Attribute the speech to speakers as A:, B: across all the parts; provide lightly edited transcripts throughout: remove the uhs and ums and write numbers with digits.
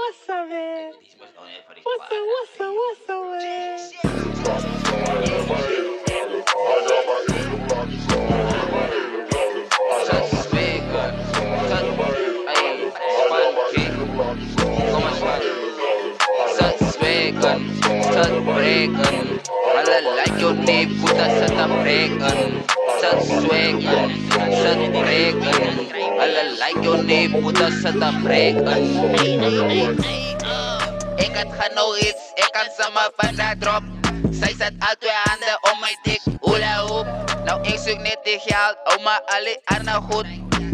A: what's up, man? What's up, man?
B: Like your name, put us at the break like your name, put us at the break Ik had genoeg ik kan samen van dat drop. Zij zet al 2 handen om mijn dik, hula hoop. Nou ik zoek net die geld, oma alle arna goed.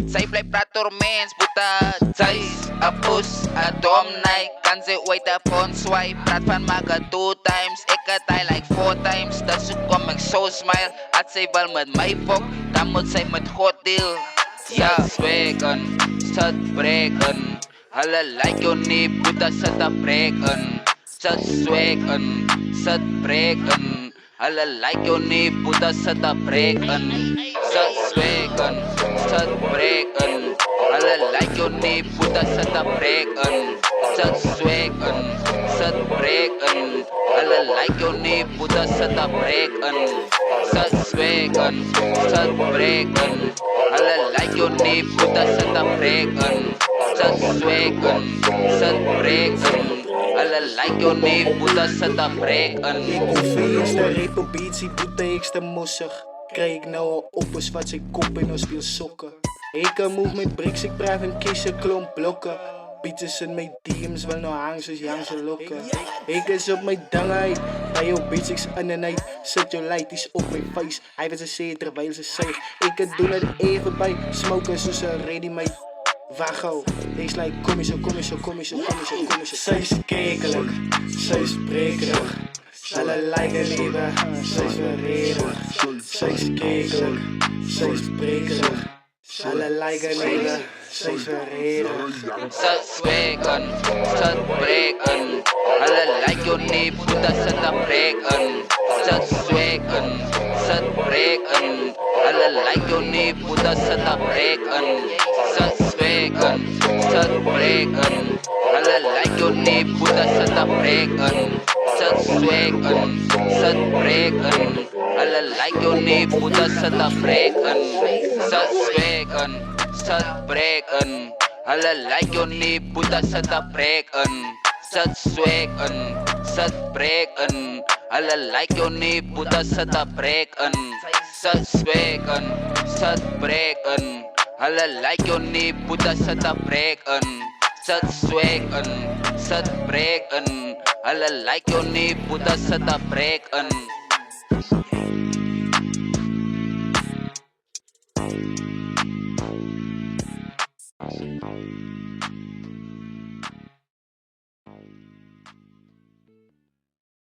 B: Zij blijft praten door mens, puta. Zij is a puss, a dom night. Kan ze ooit de phone swipe, praat van maken 2 times. Ik had hij like 4 times, dat zo kom ik zo smile. Als zij wel met mij fok, dan moet zij met God deal. Ja, swaggen, stad breken. Alle like your knee, puta zet te breken. Stad swaggen, stad breken. Alle like your knee, puta zet te breken. Stad swaggen, stad breken. Alle like your knee, puta zet te breken. Stad swaggen, stad breken. Alle like your knee, puta zet te breken. Stad swaggen, stad breken. Alle like your knee, puta zet te breken. Stad swaggen, stad breken. Alle like your knee, puta zet te breken.
C: Hoeveel is de republiek, puta ik de mossig. Krijg ik nou al oppers wat zijn kop in ons speel sokken. Ik kan move met bricks, ik blijf een kistje klomp blokken. Beats in mijn DM's, wel nou hang ze jangse lokken. Ik is op mijn dangheid, bij jouw beats ik aan de night. Zet your light is op mijn face, hij was een zee terwijl ze zegt. Ik kan doen het even bij, smoken zoals ze ready made. Wago, ik like kom je zo. Zij is kekelijk, zij is brekerig. Alle lijken liever, zij is verredig. Zij is kekelijk, zij is brekerig. Alle lijken liever, zij is verredig.
B: Stad swaggen, stad breken. Alle like your knee, puta zet te breken. Stad swaggen, stad breken. Alle like your knee, puta zet te breken. Stad swaggen, stad breken. Alle like your knee, puta zet te breken. Stad swaggen, stad breken. Alle like your knee, puta zet te breken. Stad swaggen, stad breken. Alle like your knee, puta zet te breken. Stad swaggen, stad breken. Alle like your knee, puta zet te breken. Stad swaggen, stad breken. Alle like your knee, puta zet te breken. Stad swaggen, stad breken. Alle like your knee, puta zet te breken.